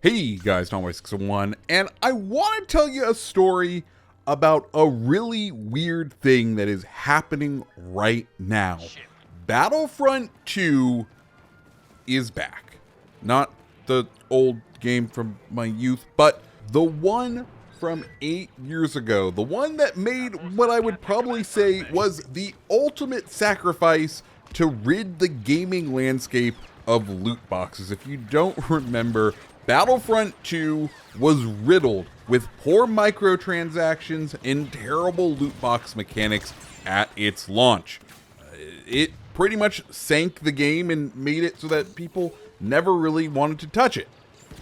Hey guys, Tomboy601, and I want to tell you a story about a really weird thing that is happening right now. Battlefront 2 is back. Not the old game from my youth, but the one from 8 years ago. The one that made what I would probably say was the ultimate sacrifice to rid the gaming landscape of loot boxes. If you don't remember, Battlefront 2 was riddled with poor microtransactions and terrible loot box mechanics at its launch. It pretty much sank the game and made it so that people never really wanted to touch it.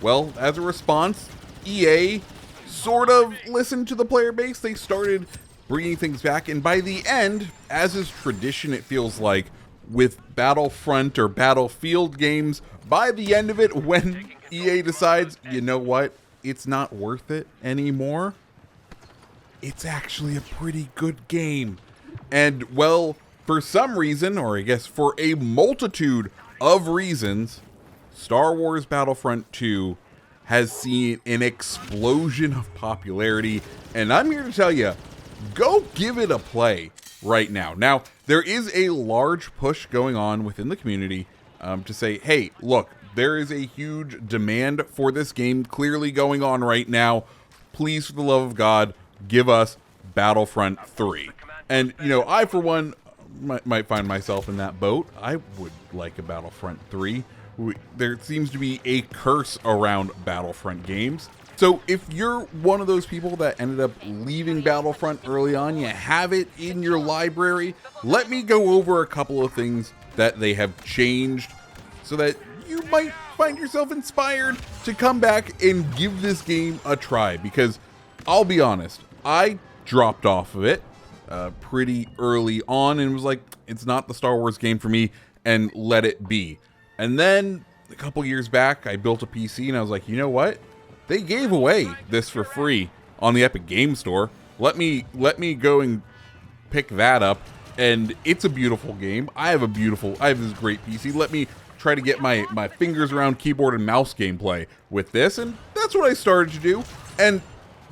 Well, as a response, EA sort of listened to the player base. They started bringing things back, and by the end, as is tradition, it feels like, with Battlefront or Battlefield games, by the end of it, when EA decides, you know what, it's not worth it anymore, it's actually a pretty good game. And, well, for some reason, or I guess for a multitude of reasons, Star Wars Battlefront 2 has seen an explosion of popularity, and I'm here to tell you, go give it a play right now. Now, there is a large push going on within the community to say, hey, look, there is a huge demand for this game clearly going on right now. Please, for the love of God, give us Battlefront 3. And, you know, I, for one, might find myself in that boat. I would like a Battlefront 3. There seems to be a curse around Battlefront games. So if you're one of those people that ended up leaving Battlefront early on, you have it in your library, let me go over a couple of things that they have changed so that you might find yourself inspired to come back and give this game a try. Because I'll be honest, I dropped off of it pretty early on and was like, it's not the Star Wars game for me, and let it be. And then a couple years back, I built a PC and I was like, you know what? They gave away this for free on the Epic Game Store. Let me go and pick that up, and it's a beautiful game. I have this great PC. Let me try to get my fingers around keyboard and mouse gameplay with this, and that's what I started to do. And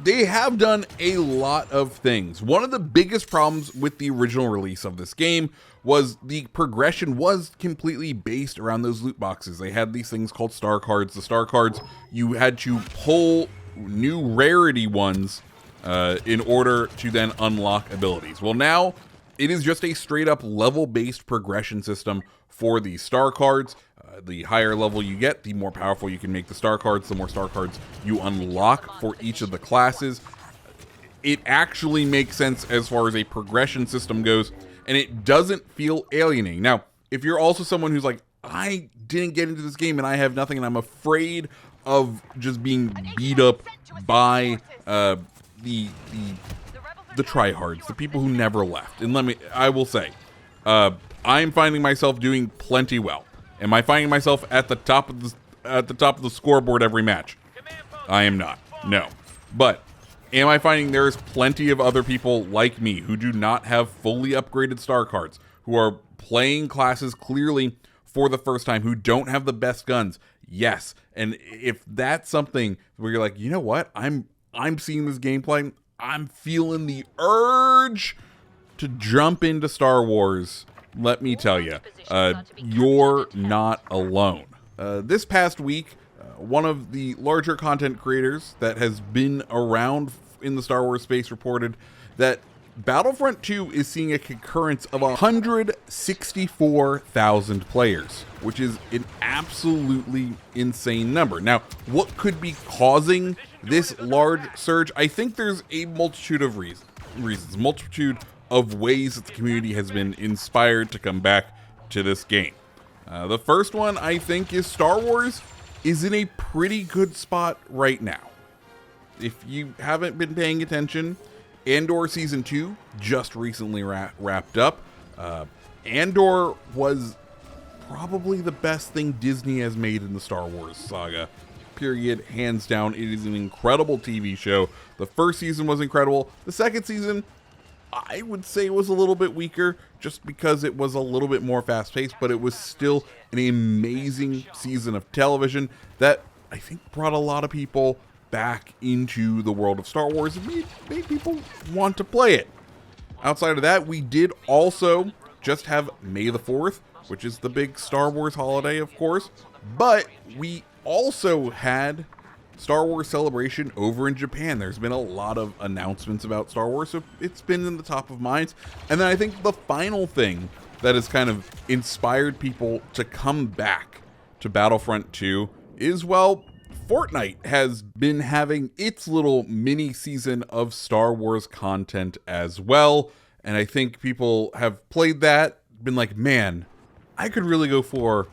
they have done a lot of things. One of the biggest problems with the original release of this game was the progression was completely based around those loot boxes. They had these things called star cards. The star cards, you had to pull new rarity ones in order to then unlock abilities. Well, now it is just a straight up level-based progression system for these star cards. The higher level you get, the more powerful you can make the star cards, the more star cards you unlock for each of the classes. It actually makes sense as far as a progression system goes, and it doesn't feel alienating. Now, if you're also someone who's like, I didn't get into this game and I have nothing and I'm afraid of just being beat up by the tryhards, the people who never left. And I will say, I'm finding myself doing plenty well. Am I finding myself at the top of the scoreboard every match? I am not. No. But am I finding there's plenty of other people like me who do not have fully upgraded star cards, who are playing classes clearly for the first time, who don't have the best guns? Yes. And if that's something where you're like, you know what? I'm seeing this gameplay, I'm feeling the urge to jump into Star Wars. Let me tell you, you're not alone. This past week, one of the larger content creators that has been around in the Star Wars space reported that Battlefront 2 is seeing a concurrence of 164,000 players, which is an absolutely insane number. Now, what could be causing this large surge? I think there's a multitude of reasons, multitude of ways that the community has been inspired to come back to this game. The first one, I think, is Star Wars is in a pretty good spot right now. If you haven't been paying attention, Andor Season 2 just recently wrapped up. Andor was probably the best thing Disney has made in the Star Wars saga. Period. Hands down. It is an incredible TV show. The first season was incredible. The second season, I would say, was a little bit weaker just because it was a little bit more fast-paced, but it was still an amazing season of television that I think brought a lot of people back into the world of Star Wars and made people want to play it. Outside of that, we did also just have May the 4th, which is the big Star Wars holiday, of course, but we also had Star Wars Celebration over in Japan. There's been a lot of announcements about Star Wars, so it's been in the top of minds. And then I think the final thing that has kind of inspired people to come back to Battlefront 2 is, well, Fortnite has been having its little mini season of Star Wars content as well. And I think people have played that, been like, man, I could really go for,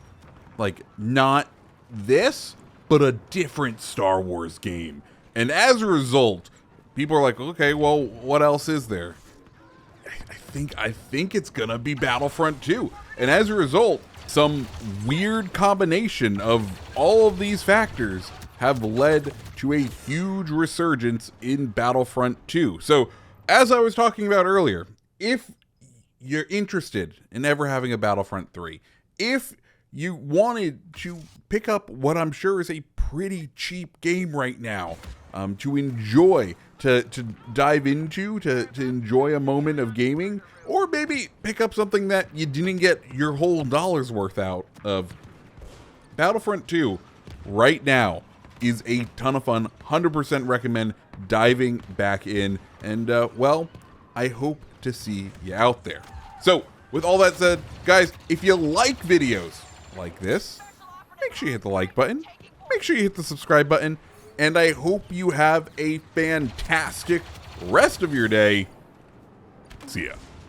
like, not this, but a different Star Wars game. And as a result, people are like, okay, well, what else is there? I think it's gonna be Battlefront 2. And as a result, some weird combination of all of these factors have led to a huge resurgence in Battlefront 2. So, as I was talking about earlier, if you're interested in ever having a Battlefront 3, if you wanted to pick up what I'm sure is a pretty cheap game right now, to enjoy, to dive into, to enjoy a moment of gaming, or maybe pick up something that you didn't get your whole dollar's worth out of, Battlefront 2 right now is a ton of fun. 100% recommend diving back in, and well, I hope to see you out there. So, with all that said, guys, if you like videos like this, make sure you hit the like button, make sure you hit the subscribe button, and I hope you have a fantastic rest of your day. See ya.